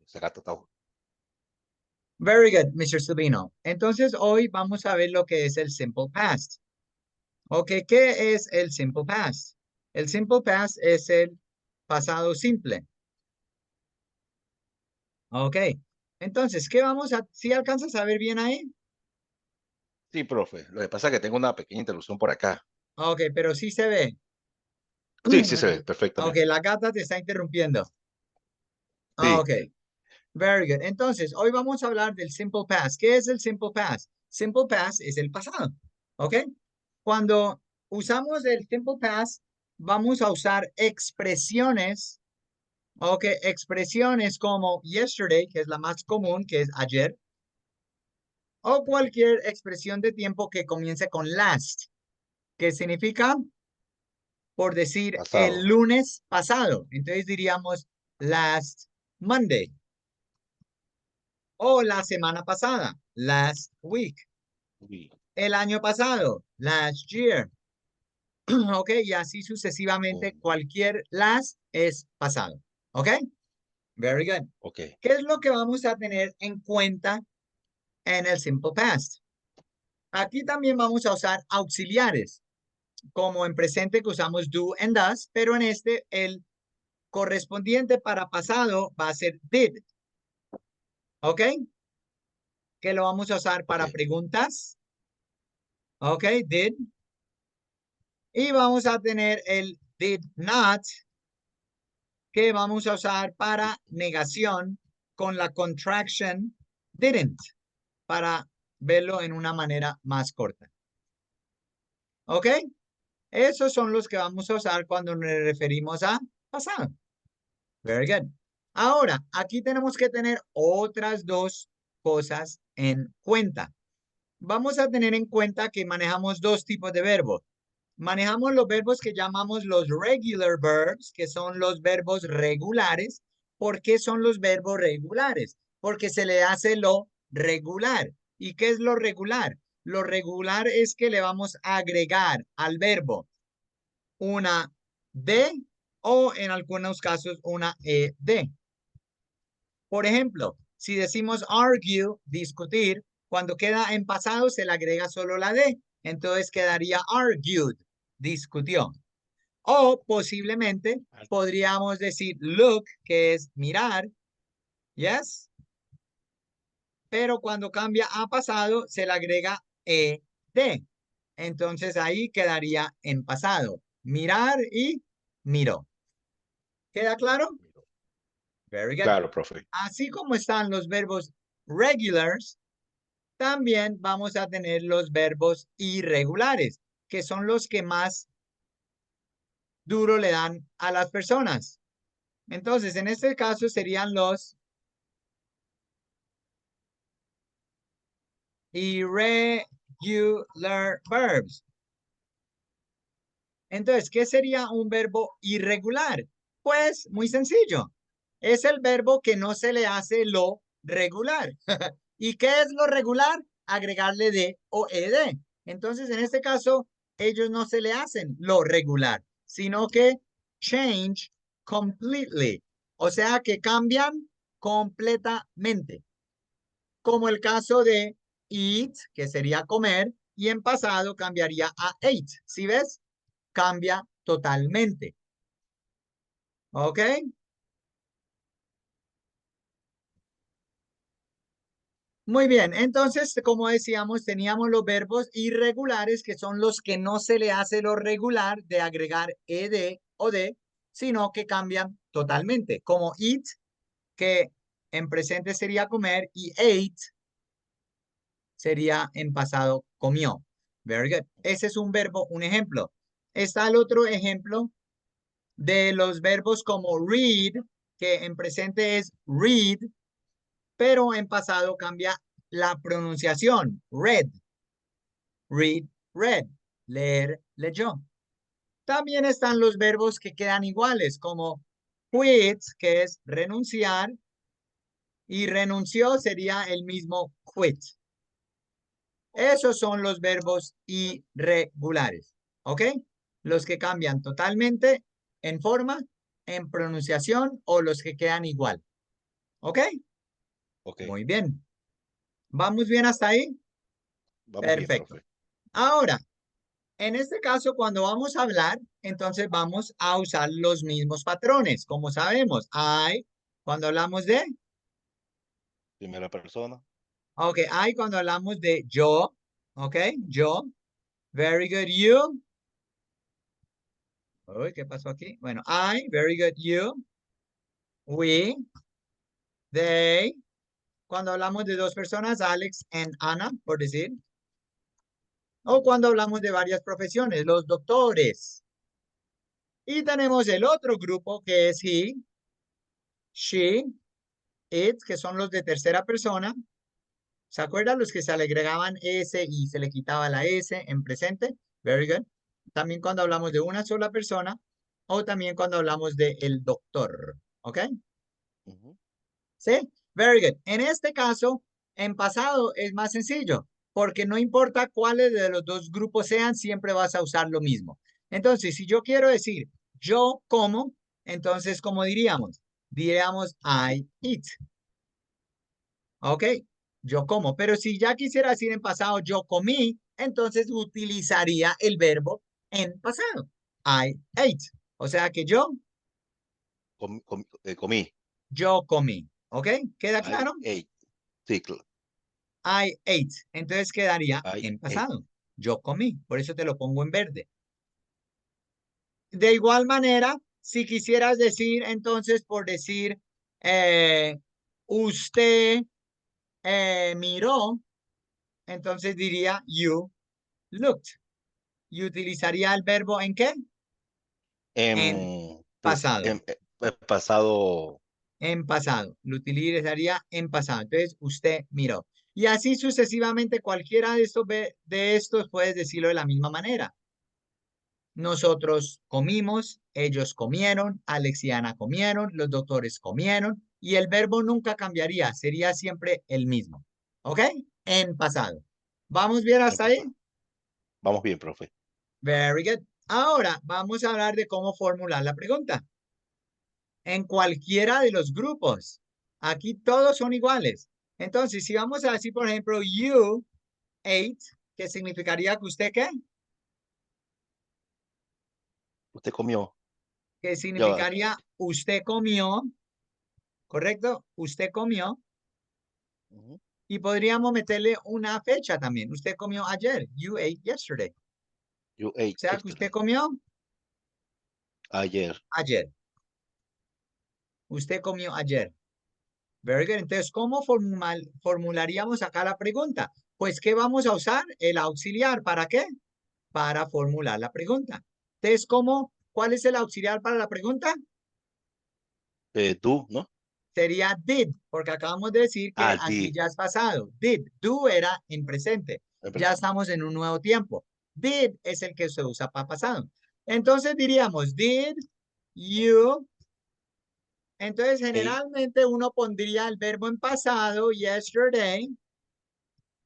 Ese gato está... Very good, Mr. Sabino. Entonces, hoy vamos a ver lo que es el simple past. Ok, ¿qué es el simple past? El simple past es el pasado simple. Ok, entonces, ¿qué vamos a... ¿Si alcanzas a ver bien ahí? Sí, profe. Lo que pasa es que tengo una pequeña interrupción por acá. Ok, pero sí se ve. Sí, sí se ve Ok, perfectamente. la gata te está interrumpiendo. Sí, Ok, very good. Entonces, hoy vamos a hablar del simple past. ¿Qué es el simple past? Simple past es el pasado. ¿Ok? Cuando usamos el simple past, vamos a usar expresiones, ¿ok? Expresiones como yesterday, que es la más común, que es ayer, o cualquier expresión de tiempo que comience con last, que significa, por decir, el pasado. lunes pasado. Entonces diríamos last Monday. O la semana pasada, last week. Uy, El año pasado, last year. Ok, y así sucesivamente, mm, cualquier last es pasado. Ok, very good. ok. ¿Qué es lo que vamos a tener en cuenta en el simple past? Aquí también vamos a usar auxiliares, como en presente que usamos do and does, pero en este el correspondiente para pasado va a ser did. Ok, que lo vamos a usar Ok. para preguntas. Ok, did. Y vamos a tener el did not, que vamos a usar para negación con la contraction didn't, para verlo en una manera más corta. ¿Ok? Esos son los que vamos a usar cuando nos referimos a pasado. Very good. Ahora, aquí tenemos que tener otras dos cosas en cuenta. Vamos a tener en cuenta que manejamos dos tipos de verbos. Manejamos los verbos que llamamos los regular verbs, que son los verbos regulares. ¿Por qué son los verbos regulares? Porque se le hace lo regular. ¿Y qué es lo regular? Lo regular es que le vamos a agregar al verbo una D o en algunos casos una ED. Por ejemplo, si decimos argue, discutir, cuando queda en pasado se le agrega solo la D. Entonces quedaría argued, discutió. O posiblemente podríamos decir look, que es mirar, yes, pero cuando cambia a pasado se le agrega ED. Entonces ahí quedaría en pasado. Mirar y miró. ¿Queda claro? Very good. Claro, profe. Así como están los verbos regulars, también vamos a tener los verbos irregulares, que son los que más duro le dan a las personas. Entonces, en este caso serían los irregular verbs. Entonces, ¿qué sería un verbo irregular? Pues muy sencillo. Es el verbo que no se le hace lo regular. ¿Y qué es lo regular? Agregarle de o ed. Entonces, en este caso, ellos no se le hacen lo regular, sino que change completely. O sea, que cambian completamente. Como el caso de eat, que sería comer, y en pasado cambiaría a ate. ¿Sí ves? Cambia totalmente. ¿Ok? Muy bien, entonces, como decíamos, teníamos los verbos irregulares, que son los que no se le hace lo regular de agregar ed o de, sino que cambian totalmente, como eat, que en presente sería comer, y ate sería en pasado comió. Very good. Ese es un verbo, un ejemplo. Está el otro ejemplo de los verbos como read, que en presente es read, pero en pasado cambia la pronunciación. Read, read, read, leer, leyó. También están los verbos que quedan iguales, como quit, que es renunciar, y renunció sería el mismo quit. Esos son los verbos irregulares, ¿ok? Los que cambian totalmente en forma, en pronunciación o los que quedan igual. ¿Ok? Ok, Muy bien. ¿Vamos bien hasta ahí? vamos bien, Perfecto. profe. Ahora, en este caso, cuando vamos a hablar, entonces vamos a usar los mismos patrones. Como sabemos, cuando hablamos de, Primera persona. ok, cuando hablamos de yo, ok, yo, very good, you. Uy, ¿qué pasó aquí? Bueno, very good, you, we, they. Cuando hablamos de dos personas, Alex and Anna, por decir. O cuando hablamos de varias profesiones, los doctores. Y tenemos el otro grupo que es he, she, it, que son los de tercera persona. ¿Se acuerdan los que se le agregaban S y se le quitaba la S en presente? Very good. También cuando hablamos de una sola persona o también cuando hablamos de el doctor. ¿Ok? Ujú. ¿Sí? Very good. En este caso, en pasado es más sencillo porque no importa cuáles de los dos grupos sean, siempre vas a usar lo mismo. Entonces, si yo quiero decir yo como, entonces, ¿cómo diríamos? Diríamos I eat. ¿Ok? Yo como. Pero si ya quisiera decir en pasado yo comí, entonces utilizaría el verbo en pasado. I ate. O sea que Comí. yo comí. ¿Ok? ¿Queda I claro? ate. Sí, I ate. Entonces quedaría I en ate. pasado. Yo comí. Por eso te lo pongo en verde. De igual manera, si quisieras decir, entonces, por decir, eh, usted miró, entonces diría you looked. Y utilizaría el verbo ¿en qué? En pasado. Pasado. En pasado. Lo utilizaría en pasado. Entonces, usted miró. Y así sucesivamente, cualquiera de estos puedes decirlo de la misma manera. Nosotros comimos, ellos comieron, Alex y Ana comieron, los doctores comieron, y el verbo nunca cambiaría, sería siempre el mismo. ¿Ok? En pasado. ¿Vamos bien hasta ahí? Vamos bien, profe. Very good. Ahora vamos a hablar de cómo formular la pregunta. En cualquiera de los grupos. Aquí todos son iguales. Entonces, si vamos a decir, por ejemplo, you ate, ¿qué significaría que usted qué? Usted comió. Que Ya va. significaría usted comió, ¿correcto? Usted comió. Ujú. Y podríamos meterle una fecha también. Usted comió ayer. You ate yesterday. O You ate sea que usted yesterday. comió Ayer. ayer. Usted comió ayer. Very good. Entonces, ¿cómo formularíamos acá la pregunta? Pues, ¿qué vamos a usar? El auxiliar. ¿Para qué? Para formular la pregunta. Entonces, ¿cuál es el auxiliar para la pregunta? Do, ¿no? Sería did, porque acabamos de decir que aquí Did. ya es pasado. Did, do era en presente. Ya estamos en un nuevo tiempo. Did es el que se usa para pasado. Entonces diríamos, did you. Entonces, Ate. generalmente uno pondría el verbo en pasado, yesterday,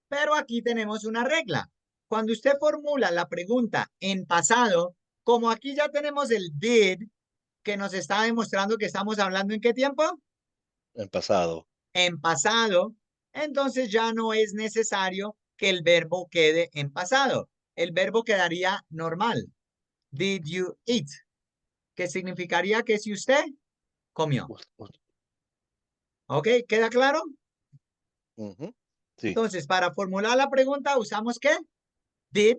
pero aquí tenemos una regla. Cuando usted formula la pregunta en pasado, como aquí ya tenemos el did, que nos está demostrando que estamos hablando en qué tiempo? En pasado. En pasado, entonces ya no es necesario que el verbo quede en pasado. El verbo quedaría normal. Did you eat? Que significaría que si usted comió. ¿Ok? ¿Queda claro? Ujú. Sí. Entonces, para formular la pregunta, ¿usamos qué? Did.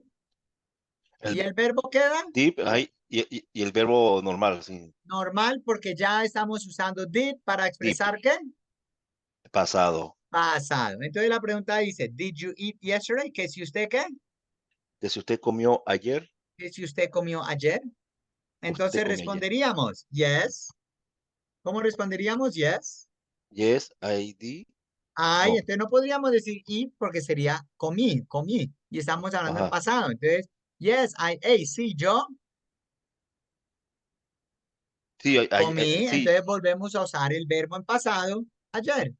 ¿Y El el verbo queda? dip ahí y el verbo normal, sí. Normal, porque ya estamos usando did para Dip. expresar qué? Pasado. Pasado. Entonces la pregunta dice, ¿Did you eat yesterday? Que si usted qué? Que si usted comió ayer, Que si usted comió ayer. usted Entonces comió ayer. responderíamos, yes. ¿Cómo responderíamos? Yes. Yes, I did. Ay, No. entonces no podríamos decir eat porque sería comí, comí. Y estamos hablando en Ajá. pasado. Entonces, yes, I ate. Sí, yo Sí, comí. sí. Entonces volvemos a usar el verbo en pasado ayer.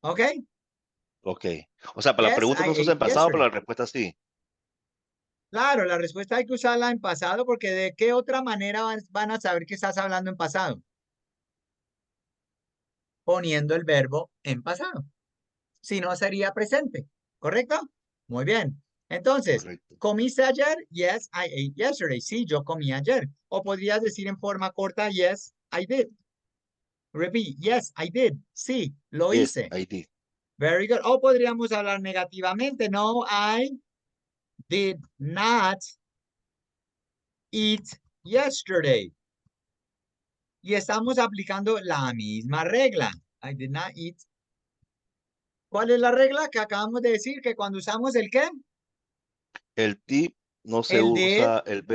¿Ok? Ok. O sea, para la Yes, pregunta I no se usa ate en pasado, pero yesterday. la respuesta sí. Claro, la respuesta hay que usarla en pasado porque de qué otra manera van a saber que estás hablando en pasado. poniendo el verbo en pasado. Si no, sería presente. ¿Correcto? Muy bien. Entonces, Correcto. ¿comiste ayer? Yes, I ate yesterday. Sí, yo comí ayer. O podrías decir en forma corta, yes, I did. Repeat, yes, I did. Sí, lo Yes, hice. I did. Very good. O podríamos hablar negativamente. No, I did not eat yesterday. Y estamos aplicando la misma regla. I did not eat. ¿Cuál es la regla que acabamos de decir? Que cuando usamos el qué? El did no se El did usa el en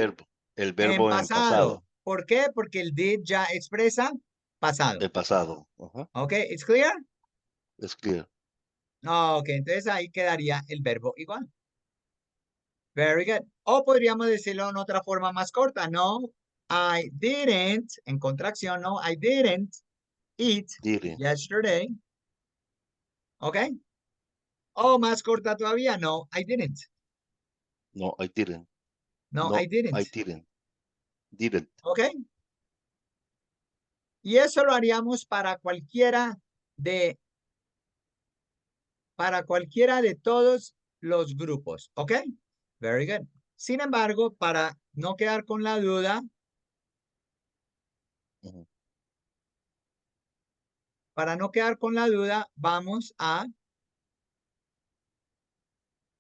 verbo en pasado. pasado, ¿Por qué? Porque el did ya expresa pasado. el pasado. Ajá. ¿Ok? ¿It's clear? Es clear. Ok, entonces ahí quedaría el verbo igual. Very good. O podríamos decirlo en otra forma más corta. No, I didn't, en contracción, no, I didn't eat Didn't. yesterday. ¿Ok? O más corta todavía, no, I didn't. No, I didn't. No, I No, I didn't. didn't. Didn't. ¿Ok? Y eso lo haríamos para cualquiera de todos los grupos. ¿Ok? Very good. Sin embargo, para no quedar con la duda, Ujú.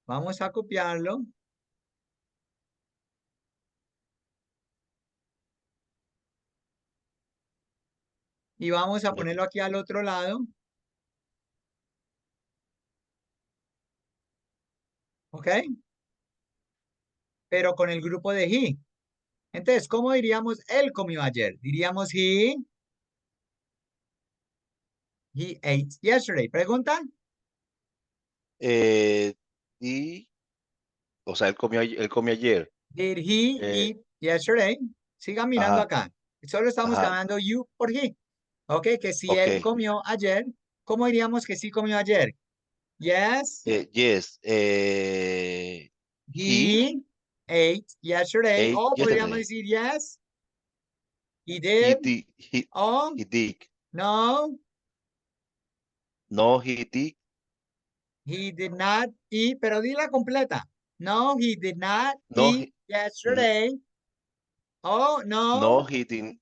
vamos a copiarlo y vamos a Ok. ponerlo aquí al otro lado. ¿Ok? Pero con el grupo de he. Entonces, ¿cómo diríamos él comió ayer? Diríamos he ate yesterday. ¿Pregunta? Eh, y, o sea, él comió ayer. Did he Eh, eat yesterday? Sigan mirando ajá, acá. Solo estamos ajá. cambiando you por he. Ok, que si Ok. él comió ayer, ¿cómo diríamos que sí comió ayer? Yes, Yes. He he ate yesterday. ate O podríamos yesterday. decir yes, he He did. did. O He did. no, No, he did. he did not eat. Pero dila completa. No, he did not No, eat yesterday. Oh, no, no. he didn't.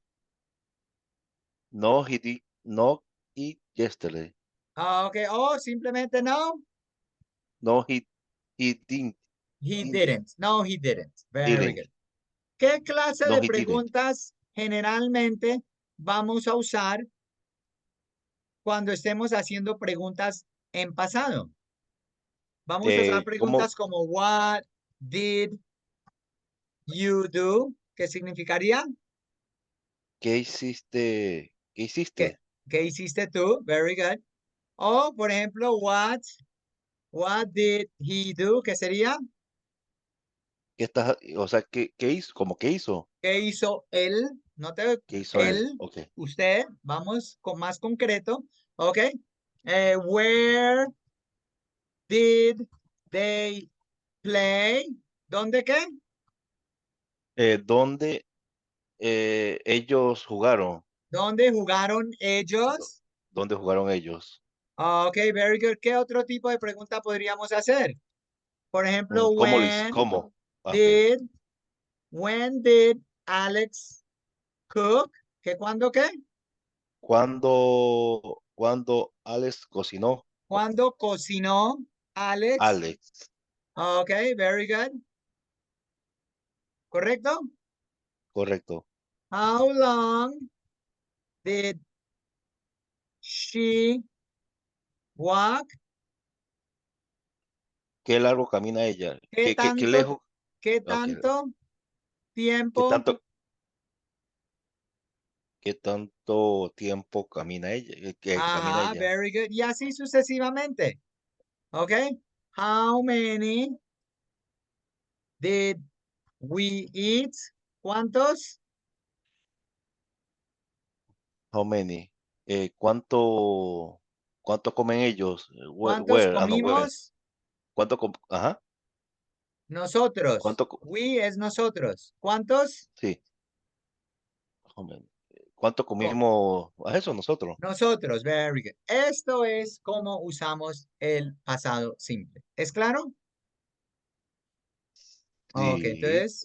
No, he did not eat yesterday. Ok, oh, simplemente no. No, he didn't. He Didn't. didn't. No, he didn't. Very Didn't. good. ¿Qué clase No, de he didn't. preguntas generalmente vamos a usar cuando estemos haciendo preguntas en pasado? Vamos a usar ¿Cómo? preguntas como what did you do? ¿Qué significaría? ¿Qué hiciste? ¿Qué ¿Qué, hiciste? qué hiciste tú? Very good. O, por ejemplo, what did he do? ¿Qué sería? ¿Qué estás, o sea, qué hizo? ¿Cómo qué hizo? ¿Qué hizo él? No te, ¿Qué hizo él? él, Ok. usted, vamos con más concreto. ¿Ok? Where did they play? ¿Dónde qué? ¿Dónde ellos jugaron? ¿Dónde jugaron ¿Dó- ellos? ¿Dónde jugaron ellos? Ok, very good. ¿Qué otro tipo de pregunta podríamos hacer? Por ejemplo, ¿Cómo lo hice? ¿Cómo? Ok. did, when did Alex cook? ¿Qué cuándo qué? ¿Cuándo Alex cocinó? ¿Cuándo cocinó Alex? Alex, Ok, very good. ¿Correcto? correcto. How long did she walk? ¿Qué largo camina ella? ¿Qué Qué tanto, lejos? qué Ok. tanto ¿Qué tiempo? tanto, qué tanto tiempo camina ella? ¿Que camina Ajá, ella? very good. Y así sucesivamente. Ok. How many did we eat? ¿Cuántos? How many? ¿Cuánto comen ellos? ¿Cuántos Where? Ah, no, where. comimos? Ajá. Nosotros. ¿Cuánto? We es nosotros. ¿Cuántos? Sí. How many? ¿Cuánto comimos a eso nosotros? Nosotros, very good. Esto es como usamos el pasado simple. ¿Es claro? Ok, Sí. entonces